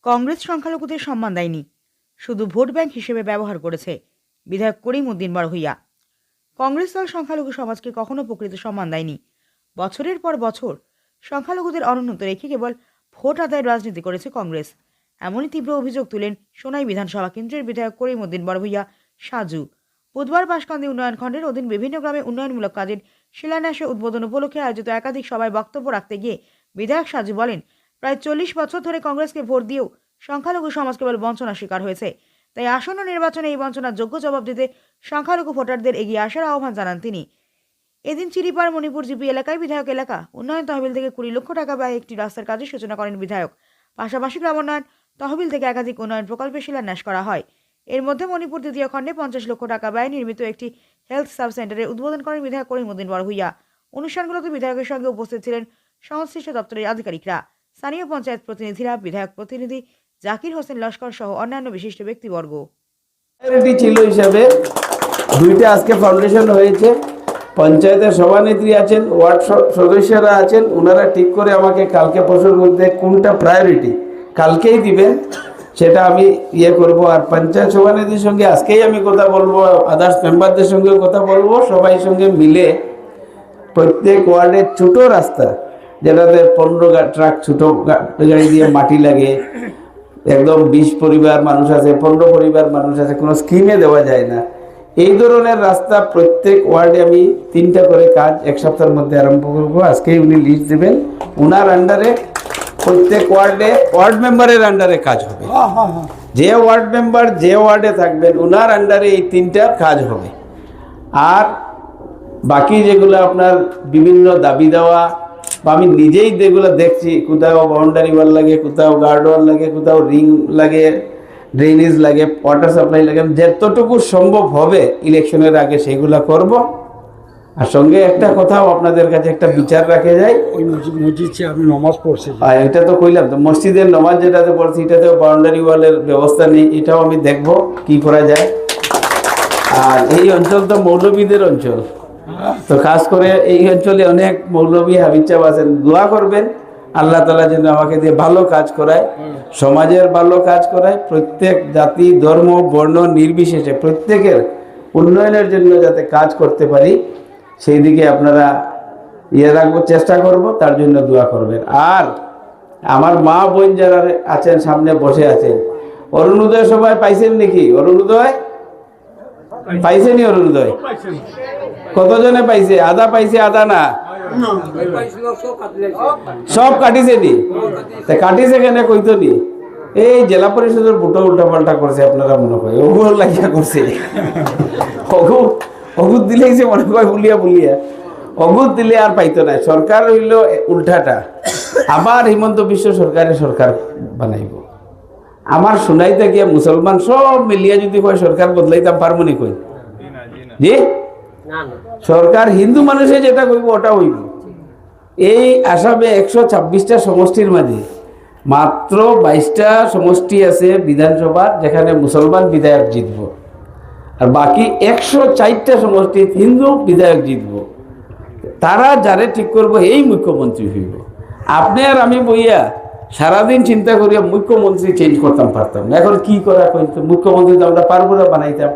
কংগ্রেস সংখ্যালঘুদের সম্মান দেয়নি, শুধু ভোট ব্যাংক হিসেবে ব্যবহার করেছে। বিধায়ক করিম উদ্দিন বড়ভূইয়া। কংগ্রেস দল সংখ্যালঘু সমাজকে কখনো প্রকৃত সম্মান দেয়নি। বছরের পর বছর সংখ্যালঘুদের অনুন্নত রেখে কেবল ভোট আদায়ের রাজনীতি করেছে কংগ্রেস। এমনই তীব্র অভিযোগ তুলেন সোনাই বিধানসভা কেন্দ্রের বিধায়ক করিম উদ্দিন বড়ভূইয়া সাজু। বুধবার বাঁশকান্দি উন্নয়ন খণ্ডের অধীন বিভিন্ন গ্রামে উন্নয়নমূলক কাজের শিলান্যাস ও উদ্বোধন উপলক্ষে আয়োজিত একাধিক সভায় বক্তব্য রাখতে গিয়ে বিধায়ক সাজু বলেন, প্রায় 40 বছর ধরে কংগ্রেসকে ভোট দিয়েও সংখ্যালঘু সমাজ কেবল বঞ্চনার শিকার হয়েছে। তাই আসন্ন নির্বাচনে এই বঞ্চনার যোগ্য জবাব দিতে সংখ্যালঘু ভোটারদের এগিয়ে আসার আহ্বান জানান তিনি। এদিন চিরিপাড় মণিপুর জিপি এলাকায় বিধায়ক এলাকা উন্নয়ন তহবিল থেকে 20 লক্ষ টাকা ব্যয়ে একটি রাস্তার কাজের সূচনা করেন বিধায়ক। পাশাপাশি গ্রামোন্নয়ন তহবিল থেকে একাধিক উন্নয়ন প্রকল্পের শিলান্যাস করা হয়। এর মধ্যে মণিপুর দ্বিতীয় খণ্ডে 50 লক্ষ টাকা ব্যয়ে নির্মিত একটি হেলথ সাব সেন্টারের উদ্বোধন করেন বিধায়ক করিম উদ্দিন বড়ভূইয়া। অনুষ্ঠানগুলোতে বিধায়কের সঙ্গে উপস্থিত ছিলেন সংশ্লিষ্ট দপ্তরের আধিকারিকরা, স্থানীয় পঞ্চায়েত প্রতিনিধিরা, বিধায়ক প্রতিনিধি জাকির হোসেন লস্কর সহ অন্যান্য বিশিষ্ট ব্যক্তিবর্গ। ছিল হিসাবে দুইটা আজকে ফাউন্ডেশন হয়েছে। পঞ্চায়েতের সভানেত্রী আছেন, ওয়ার্ড সদস্যরা আছেন, ওনারা ঠিক করে আমাকে কালকে পরশুর মধ্যে কোনটা প্রায়োরিটি কালকেই দিবেন, সেটা আমি করব। আর পঞ্চায়েত সভানেত্রীর সঙ্গে আজকেই আমি কথা বলবো, আদার্স মেম্বারদের সঙ্গে কথা বলবো, সবাই সঙ্গে মিলে প্রত্যেক ওয়ার্ডের ছোট রাস্তা, যেটাতে 15 ট্রাক ছোট গাড়ি দিয়ে মাটি লাগে, একদম 20 পরিবার মানুষ আছে, 15 পরিবার মানুষ আছে, কোনো স্কিমে দেওয়া যায় না, এই ধরনের রাস্তা প্রত্যেক ওয়ার্ডে আমি 3টা করে কাজ এক সপ্তাহের মধ্যে আরম্ভ করবো। আজকেই উনি লিস্ট দেবেন, ওনার আন্ডারে প্রত্যেক ওয়ার্ডে ওয়ার্ড মেম্বারের আন্ডারে কাজ হবে। যে ওয়ার্ড মেম্বার যে ওয়ার্ডে থাকবেন ওনার আন্ডারে এই 3টার কাজ হবে। আর বাকি যেগুলো আপনার বিভিন্ন দাবি দেওয়া, বা আমি নিজেই যেগুলো দেখছি, কোথাও বাউন্ডারি ওয়াল লাগে, কোথাও গার্ড ওয়াল লাগে, কোথাও রিং লাগে, ড্রেনেজ লাগে, ওয়াটার সাপ্লাই লাগে, যতটুকু সম্ভব হবে ইলেকশনের আগে সেগুলো করব। আর সঙ্গে একটা কথাও আপনাদের কাছে একটা বিচার রাখে যায়, ওই মসজিদে আমি নামাজ পড়ছি, এটা তো কইলাম, তো মসজিদের নামাজ যেটাতে পড়ছি এটাতেও বাউন্ডারি ওয়ালের ব্যবস্থা নেই, এটাও আমি দেখব কি করা যায়। আর এই অঞ্চল তো মৌলবীদের অঞ্চল, তো খাস করে এই অঞ্চলে অনেক মৌলবী হাবিজাব আছেন, দোয়া করবেন আল্লাহ তাআলা যেন আমাকে দিয়ে ভালো কাজ করায়, সমাজের ভালো কাজ করায়, প্রত্যেক জাতি ধর্ম বর্ণ নির্বিশেষে প্রত্যেকের উন্নয়নের জন্য যাতে কাজ করতে পারি সেই দিকে আপনারা রাখবো, চেষ্টা করব, তার জন্য দোয়া করবেন। আর আমার মা বোন যারা আছেন সামনে বসে আছেন, অরুণোদয় সবাই পাইছেন নাকি? অরুণোদয় পাইছেনি? অরুণোদয় কতজনে পাইছে? আধা পাইছে, আধা না, সব কাটিছে নি? কাটিছে কেন কইতো নি? এই জেলা পরিষদের বুটো উল্টা পাল্টা করছে, আপনারা মনে হয় ওগুলো লাগিয়া করছে, অগুত দিলেইছে মনে হয় বুলিয়া বুলিয়া, অগুত দিলে আর পাইতো না। সরকার হইল উল্টাটা, আবার হিমন্ত বিশ্ব সরকারের সরকার বানাইব। আমার শুনাইতে গিয়া মুসলমান সব মিলিয়া যদি কয় সরকার বদলাইতাম পারবো নি? কই জি সরকার হিন্দু মানুষে যেটা কইব ওটা হইব। এই আসামে 126টা সমষ্টির মাঝে মাত্র 22টা সমষ্টি আছে বিধানসভার যেখানে মুসলমান বিধায়ক জিতব, আর বাকি 104টা সমষ্টি হিন্দু বিধায়ক জিতব। তারা যারে ঠিক করব এই মুখ্যমন্ত্রী হইব। আপনি আর আমি বইয়া সারাদিন চিন্তা করিয়া মুখ্যমন্ত্রী চেঞ্জ করতাম পারতাম না। এখন কি করা কইতো, মুখ্যমন্ত্রী তো আমরা পারবো না বানাইতাম।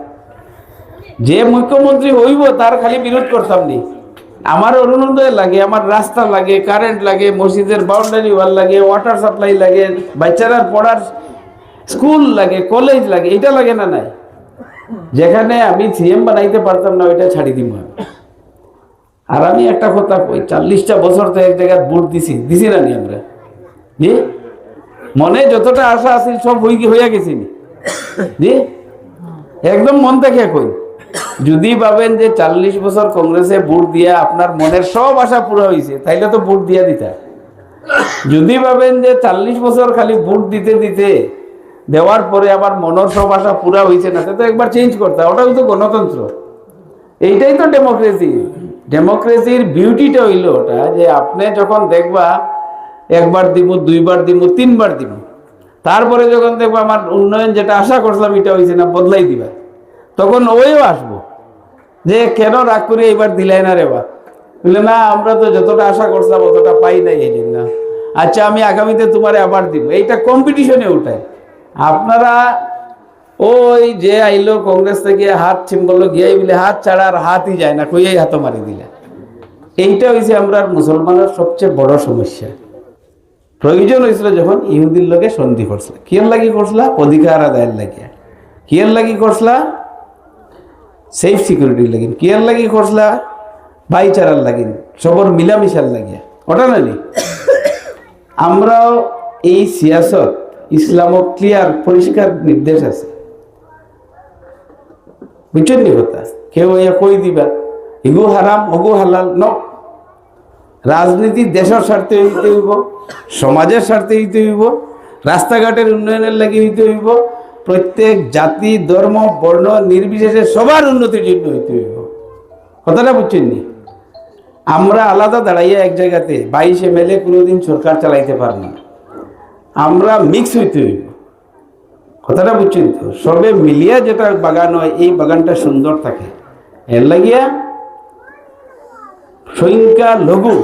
যে মুখ্যমন্ত্রী হইব তার খালি বিরোধ করতাম নি। আমার অরুণোদয় লাগে, আমার রাস্তা লাগে, কারেন্ট লাগে, মসজিদের বাউন্ডারি ওয়াল লাগে, ওয়াটার সাপ্লাই লাগে, বাচ্চারা পড়ার স্কুল লাগে, কলেজ লাগে, এটা লাগে না? নাই, যেখানে আমি সিএম বানাইতে পারতাম না ওইটা ছাড়ি দিব। আর আমি একটা কথা কই, 40টা বছর তো এক জায়গায় ভোট দিছি না নি আমরা? জি মনে যতটা আশা আছে সব হইয়া গেছি জি, একদম মন থেকে কই। যদি ভাবেন যে 40 বছর কংগ্রেসে ভোট দিয়া আপনার মনের সব আশা পুরো হয়েছে, তাইলে তো ভোট দিয়া দিতা। যদি ভাবেন যে 40 বছর খালি ভোট দিতে দিতে দেওয়ার পরে আবার মনের সব আশা পুরা হয়েছে না, তো একবার চেঞ্জ করতে। ওটাও তো গণতন্ত্র, এইটাই তো ডেমোক্রেসি। ডেমোক্রেসির বিউটিটা হইল ওটা যে আপনি যখন দেখবা একবার দিব, 2বার দিব, 3বার দিব, তারপরে যখন দেখবা আমার উন্নয়ন যেটা আশা করছিলাম এটা হয়েছে না, বদলাই দিবা, তখন ওইও আসবো যে কেন রাগ করে এবার দিলাই না রে বা, বললে না আমরা তো যতটা আশা করছিলাম অতটা পাই নাই, এই জন্য আচ্ছা আমি আগামীতে তোমারে আবার দিব, এইটা কম্পিটিশনে উঠায়। আপনারা ওই যে আইলো কংগ্রেস থেকে হাত বললো গিয়াই বলে হাত ছাড়া আর হাতই যায় না, কইয়াই হাত মারি দিলে। এইটা হয়েছে আমরা মুসলমানের সবচেয়ে বড় সমস্যা। প্রয়োজন হয়েছিল যখন ইহুদির লোকে সন্ধি করছিল, কিয়ের লাগি করছিলা? অধিকার আদায়ের লাগিয়া। কিয়ের লাগি করছিলা? সেফ সিকিউরিটির লাগিন। কিয়ের লাগি করছিলা? ভাইচারার লাগিন, সবর মিলামিশার লাগিয়া। ওটা নানি আমরাও এই সিয়াসত ইসলাম ক্লিয়ার পরিষ্কার নির্দেশ আছে, বুঝছেন নি কথা? কেউ ইয়া কই দিবা ইগু হারাম ওগু হালাল ন। রাজনীতি দেশের স্বার্থে হইতে হইব, সমাজের স্বার্থে হইতে হইব, রাস্তাঘাটের উন্নয়নের লাগি হইতে হইব, প্রত্যেক জাতি ধর্ম বর্ণ নির্বিশেষে সবার উন্নতির জন্য হইতে হইব। কথাটা বুঝছেন নি? আমরা আলাদা দাঁড়াইয়া এক জায়গাতে 22 MLA কোনোদিন সরকার চালাইতে পারব না। আমরা মিক্স হইতে হইব। কথাটা বুঝছেন তো? সবে মিলিয়া যেটা বাগান হয় এই বাগানটা সুন্দর থাকে। এর লাগিয়া সংখ্যা লঘু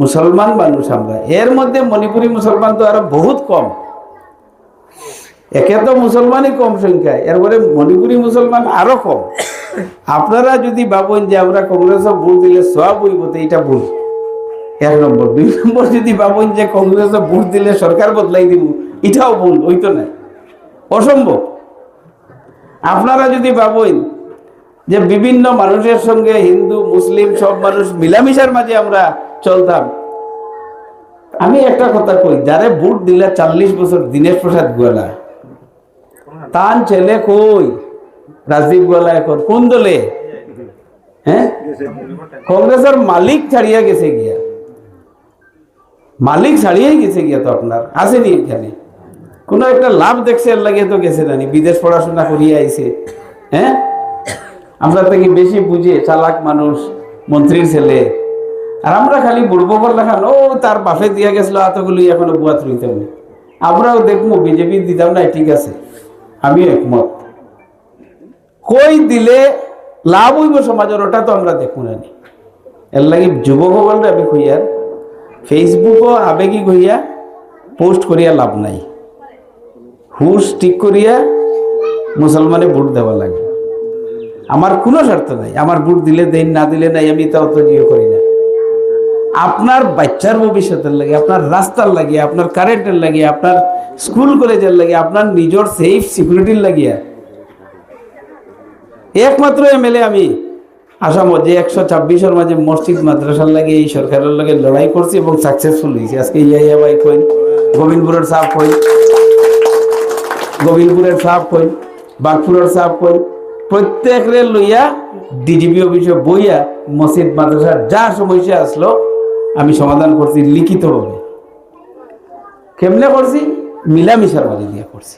মুসলমান মানুষ আমরা, এর মধ্যে মণিপুরী মুসলমান তো আরো বহুত কম। একে তো মুসলমানই কম সংখ্যায়, এরপরে মণিপুরী মুসলমান আরো কম। আপনারা যদি ভাবেন যে আমরা কংগ্রেসও ভোট দিলে সব হইব, তো এটা ভুল। 1 নম্বর। 2 নম্বর যদি ভাবেন যে কংগ্রেসও ভোট দিলে সরকার বদলাই দিব, এটাও ভুল, হইতো না, অসম্ভব। আপনারা যদি ভাবেন যে বিভিন্ন মানুষের সঙ্গে হিন্দু মুসলিম সব মানুষ মিলামিশার মাঝে আমরা চলতাম, আমি একটা কথা কই, যারে ভোট দিলে 40 বছর দীনেশ প্রসাদ গোয়ালা, তার ছেলে কই রাজদীপ গোয়ালা এখন কোন দলে? হ্যাঁ, কংগ্রেসের মালিক ছাড়িয়ে গেছে গিয়া, মালিক ছাড়িয়ে গেছে গিয়া। তো আপনার আসেনি এখানে কোনো একটা লাভ দেখছে, এর লাগে তো গেছে নানি, বিদেশ পড়াশোনা করিয়ে আইছে। হ্যাঁ, আমরা থেকে বেশি বুঝে চালাক মানুষ, মন্ত্রীর ছেলে। আর আমরা খালি বুড়বো লেখান, ও তার বাপে দিয়া গেছিল এতগুলি এখনো বুয়াত রইতাম না। আমরাও দেখবো বিজেপি দিতাম না, ঠিক আছে, আমি একমত। কই দিলে লাভ হইব সমাজের, ওটা তো আমরা দেখবো না। এর লাগে যুবক বললে আমি কইয়ার ফেসবুকও আবেগী কইয়া পোস্ট করিয়া লাভ নাই। হুশ ঠিক করিয়া মুসলমানে ভোট দেওয়া লাগে। আমার কোনো স্বার্থ নাই, আমার ভোট দিলে দেন না দিলে নাই, আমি তা অত ইয়ে করি না। আপনার বাচ্চার ভবিষ্যতের লাগে, আপনার রাস্তার লাগে, আপনার কারেন্টের লাগে, আপনার স্কুল কলেজের লাগে, আপনার নিজের সেফ সিকিউরিটির লাগিয়া একমাত্র MLA আমি আসাম যে 126-এর মাঝে মসজিদ মাদ্রাসার লাগে এই সরকারের লাগে লড়াই করছি এবং সাকসেসফুল হয়েছি। আজকে ইয়া ভাই কইন, গোবিন্দপুরের সাহেব কইন, গোবিন্দপুরের সাহেব কইন, বাগপুরের সাহেব কইন, প্রত্যেকের লইয়া ডিজিপি অফিসে বইয়া মসজিদ মাদ্রাসার যা সমস্যা আসলো আমি সমাধান করছি লিখিতভাবে। কেমনে করছি? মিলামিশার মাঝে দিয়ে করছি।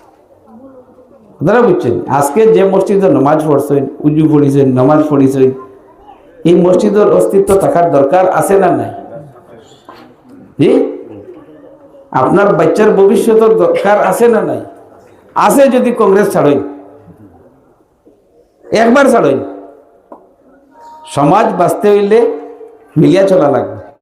আপনারা বুঝছেন? আজকে যে মসজিদে নামাজ পড়ছেন, উজু পড়িছেন, নামাজ পড়িছেন, এই মসজিদের অস্তিত্ব থাকার দরকার আছে না নাই? জি, আপনার বাচ্চার ভবিষ্যতের দরকার আছে না নাই? আছে। যদি কংগ্রেস ছাড়েন, একবার ছাড়েন, সমাজ বাঁচতে হইলে মিলিয়া চলা লাগবে।